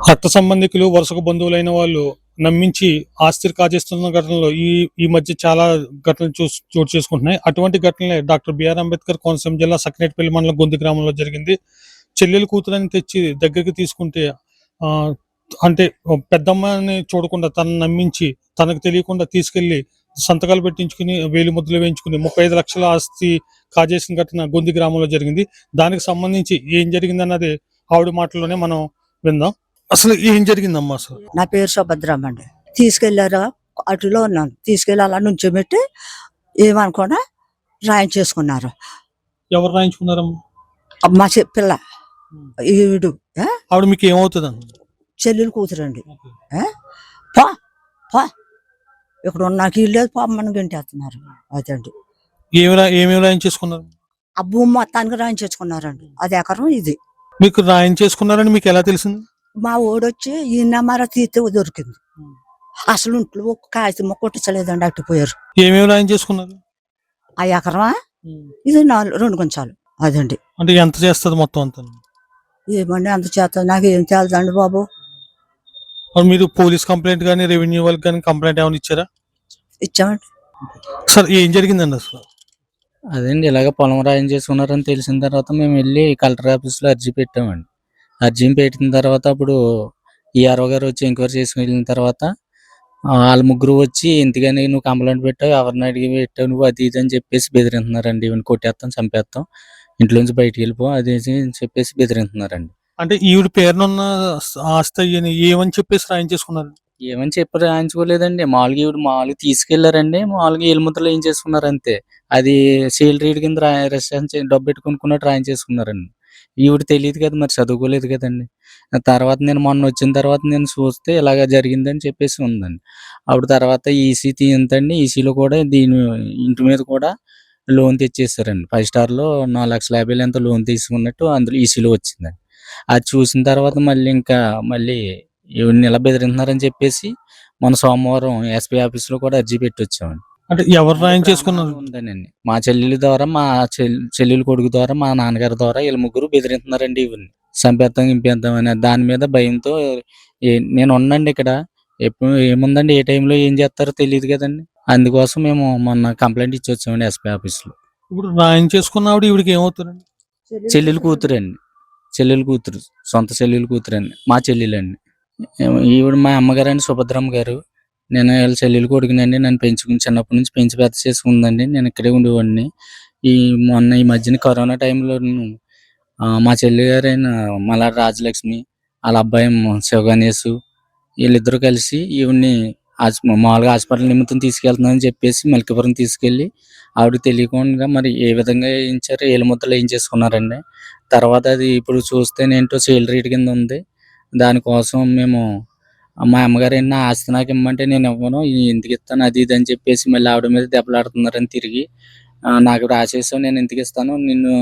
రక్త సంబంధికులు, వరుసకు బంధువులైన వాళ్ళు నమ్మించి ఆస్తిని కాజేస్తున్న ఘటనలు ఈ ఈ మధ్య చాలా ఘటనలు చోటు చేసుకుంటున్నాయి. అటువంటి ఘటనలే డాక్టర్ బిఆర్ అంబేద్కర్ కోనసీమ జిల్లా సకినేటిపల్లి మండలం గొంది గ్రామంలో జరిగింది. చెల్లెలు కూతురని తెచ్చి దగ్గరికి తీసుకుంటే అంటే పెద్దమ్మని చూడకుండా తనను నమ్మించి తనకు తెలియకుండా తీసుకెళ్లి సంతకాలు పెట్టించుకుని వేలి ముద్రలు వేయించుకుని 35 లక్షల ఆస్తి కాజేసిన ఘటన గొంది గ్రామంలో జరిగింది. దానికి సంబంధించి ఏం జరిగిందన్నది ఆవిడ మాటల్లోనే మనం విందాం. అసలు ఏం జరిగిందమ్మా? అసలు నా పేరు సుభద్రమ్మ అండి. తీసుకెళ్లారా అటులో ఉన్నాను, తీసుకెళ్లి అలా నుంచోబెట్టి ఏమనుకోనా రాయించేసుకున్నారు. ఎవరు రాయించుకున్నారమ్మా? మా పిల్ల ఈడు ఆవిడ మీకు ఏమవుతుంది? చెల్లెలు కూతురండి. పా పా ఇక్కడ నాకు ఇల్లు లేదు, పామ్మని గంటేస్తున్నారు. అదండి. ఏమేమి రాయించేసుకున్నారు? ఆ భూమి మొత్తానికి రాయించేసుకున్నారండి. అది ఎకరం ఇది. మీకు రాయించేసుకున్నారని మీకు ఎలా తెలిసింది? మా ఓడొచ్చి ఈ నెంబర్ తీస్తే దొరికింది. అసలు ఇంట్లో ఒక కాగితం కొట్టించలేదండి, అట్టిపోయారు. ఏమేమి రాయించేసుకున్నారు? ఆ ఎకరమా ఇది 2 గుంచాలు. అదండి. అంటే ఎంత చేస్తుంది మొత్తం అంతా? ఏమండి అంత చేత నాకు ఏం తేలదండి బాబు. మీరు పోలీస్ కంప్లైంట్ కానీ రెవెన్యూ వాళ్ళకి కానీ కంప్లైంట్ ఏమైనా ఇచ్చారా? ఇచ్చామండి. సార్ ఏం జరిగిందండి అసలు? అదేండి, ఇలాగ పొలం రాయించేసుకున్నారని తెలిసిన తర్వాత మేము వెళ్ళి కలెక్టర్ ఆఫీస్లో అర్జీ పెట్టామండి. అర్జీ పెట్టిన తర్వాత అప్పుడు ఈఆర్ఓ గారు వచ్చి ఎంక్వైరీ చేసుకుని వెళ్ళిన తర్వాత వాళ్ళ ముగ్గురు వచ్చి ఎందుకని నువ్వు కంప్లైంట్ పెట్టావు, ఎవరిని అడిగి పెట్టావు నువ్వు, అది ఇది అని చెప్పేసి బెదిరిస్తున్నారండి. ఇవన్నీ కొట్టేస్తాం, చంపేస్తాం, ఇంట్లోంచి బయటికి వెళ్ళిపో అది చెప్పేసి బెదిరిస్తున్నారండి. అంటే ఈవిడ పేరునున్న ఆస్తి ఏమని చెప్పేసి రాయించేసుకున్నారు? ఏమని చెప్పి రాయించుకోలేదండి. మామూలుగా ఈవిడ మామూలుగా తీసుకెళ్లారండి. మామూలుగా ఎలుముద్రలు ఏం చేసుకున్నారు అంతే. అది సేల్ రీడ్ కింద డబ్బు పెట్టి కొనుక్కున్నట్టు రాయించేసుకున్నారండి. ఈవిడ తెలియదు కదా, మరి చదువుకోలేదు కదండి. తర్వాత నేను మొన్న వచ్చిన తర్వాత నేను చూస్తే ఇలాగ జరిగిందని చెప్పేసి ఉందండి. అప్పుడు తర్వాత ఈసీ తీయంతండి. ఈసీలో కూడా దీని ఇంటి మీద కూడా లోన్ తెచ్చేసారండి. 5 స్టార్లో 4,50,000 ఎంతో లోన్ తీసుకున్నట్టు అందులో ఈసీలో వచ్చిందండి. అది చూసిన తర్వాత మళ్ళీ ఈవిడ్ని ఇలా బెదిరిస్తున్నారని చెప్పేసి మన సోమవారం ఎస్పీ ఆఫీస్లో కూడా అర్జీ పెట్టి వచ్చామండి. అంటే ఎవరు రాయించేసుకున్నారు? ఉందనండి మా చెల్లెల ద్వారా, మా చెల్లెల కొడుకు ద్వారా, మా నాన్నగారి ద్వారా వీళ్ళ ముగ్గురు బెదిరిస్తున్నారండి. ఇవన్నీ చంపేస్తాం ఇంపేద్దాం అనే దాని మీద భయంతో నేను ఉన్నాండి ఇక్కడ. ఎప్పుడు ఏముందండి, ఏ టైంలో ఏం చేస్తారో తెలియదు కదండి. అందుకోసం మేము మొన్న కంప్లైంట్ ఇచ్చి వచ్చామండి ఎస్పీ ఆఫీస్లో. ఇప్పుడు రాయించేసుకున్న ఆవిడ ఈవిడికి ఏమవుతారండి? చెల్లెలు కూతురండి. చెల్లెలు కూతురు, సొంత చెల్లెలు కూతురండి, మా చెల్లెలండి. ఈవిడ మా అమ్మగారండి సుభద్రమ్మ గారు. నేను వీళ్ళ చెల్లెలు కొడుకునండి. నన్ను పెంచుకుని చిన్నప్పటి నుంచి పెంచి పెద్ద చేసుకుందండి. నేను ఇక్కడే ఉండేవాడిని. ఈ మధ్యన కరోనా టైంలో మా చెల్లి గారైన మల్లాడి రాజలక్ష్మి, వాళ్ళ అబ్బాయి శివగణేష్, వీళ్ళిద్దరూ కలిసి ఈవిడ్ని మామూలుగా హాస్పిటల్ నిమిత్తం తీసుకెళ్తున్నామని చెప్పేసి మల్కీపురం తీసుకెళ్ళి ఆవిడకి తెలియకుండా మరి ఏ విధంగా వేయించారో ఏలు ముద్దలు వేయించేసుకున్నారండి. తర్వాత అది ఇప్పుడు చూస్తేనేంటో సేల్ రేట్ కింద ఉంది. దానికోసం మేము మా అమ్మగారు నా ఆస్తి నాకు ఇమ్మంటే నేను ఇవ్వను, ఎందుకు ఇస్తాను అది ఇది అని చెప్పేసి మళ్ళీ ఆవిడ మీద దెబ్బలాడుతున్నారని తిరిగి నాకు రాసేసావు, నేను ఎందుకు ఇస్తాను, నిన్ను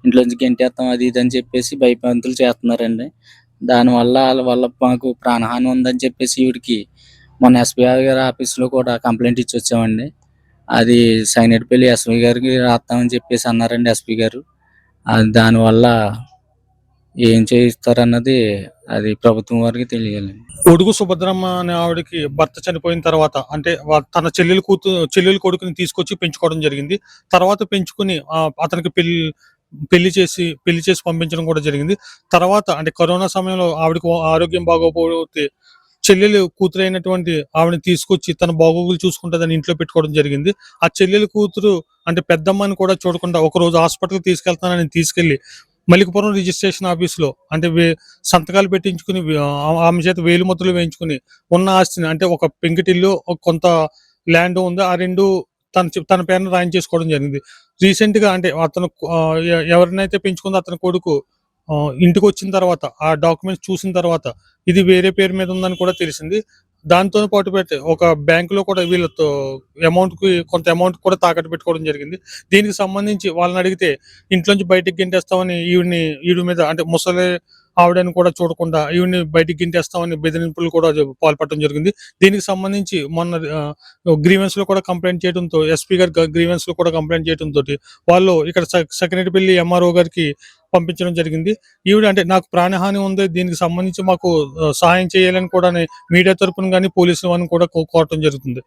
ఇంట్లోంచి గెంటేస్తాం అది ఇది అని చెప్పేసి భయపంతులు చేస్తున్నారండి. దానివల్ల వాళ్ళ వల్ల మాకు ప్రాణహాని ఉందని చెప్పేసి ఈవిడికి మొన్న ఎస్పీ గారి ఆఫీస్లో కూడా కంప్లైంట్ ఇచ్చి వచ్చామండి. అది సైనేటిపల్లి ఎస్పీ గారికి రాస్తామని చెప్పేసి అన్నారండి ఎస్పీ గారు. దానివల్ల ఏం చేయిస్తారన్నది అది ప్రభుత్వం వారికి తెలియాలి. ఒడుగు సుభద్రమ్మ అనే ఆవిడకి భర్త చనిపోయిన తర్వాత అంటే తన చెల్లెలు కొడుకుని తీసుకొచ్చి పెంచుకోవడం జరిగింది. తర్వాత పెంచుకుని అతనికి పెళ్లి చేసి పంపించడం కూడా జరిగింది. తర్వాత అంటే కరోనా సమయంలో ఆవిడకు ఆరోగ్యం బాగోకపోతే చెల్లెలు కూతురైనటువంటి ఆవిడని తీసుకొచ్చి తన బాగోగులు చూసుకుంటుందని ఇంట్లో పెట్టుకోవడం జరిగింది. ఆ చెల్లెలు కూతురు అంటే పెద్దమ్మని కూడా చూడకుండా ఒకరోజు హాస్పిటల్కి తీసుకెళ్తానని తీసుకెళ్లి మలికిపురం రిజిస్ట్రేషన్ ఆఫీసులో అంటే సంతకాలు పెట్టించుకుని ఆమె చేత వేలు ముద్రలు వేయించుకుని ఉన్న ఆస్తిని అంటే ఒక పెంకిటిల్లు కొంత ల్యాండ్ ఉంది, ఆ 2 తన పేరును రాయించేసుకోవడం జరిగింది. రీసెంట్ గా అంటే అతను ఎవరినైతే పెంచుకుందో అతని కొడుకు ఇంటికి వచ్చిన తర్వాత ఆ డాక్యుమెంట్స్ చూసిన తర్వాత ఇది వేరే పేరు మీద ఉందని కూడా తెలిసింది. దాంతో పాటు పెట్టి ఒక బ్యాంకులో కూడా వీళ్ళతో కొంత అమౌంట్ కూడా తాకట్టు పెట్టుకోవడం జరిగింది. దీనికి సంబంధించి వాళ్ళని అడిగితే ఇంట్లోంచి బయటకు గెంటేస్తామని ఈవిడ మీద అంటే ఆవిడని కూడా చూడకుండా ఈవిని బయటికి గింటేస్తామని బెదిరింపులు కూడా పాల్పడటం జరిగింది. దీనికి సంబంధించి మొన్న గ్రీవెన్స్ లో కూడా కంప్లైంట్ చేయడంతో ఎస్పీ గారి గ్రీవెన్స్ లో కూడా కంప్లైంట్ చేయడంతో వాళ్ళు ఇక్కడ సెక్రటరీపల్లి ఎంఆర్ఓ గారికి పంపించడం జరిగింది. ఈవిడ అంటే నాకు ప్రాణహాని ఉంది, దీనికి సంబంధించి మాకు సహాయం చేయాలని కూడా మీడియా తరపున కానీ పోలీసులు అని కూడా కోరటం జరుగుతుంది.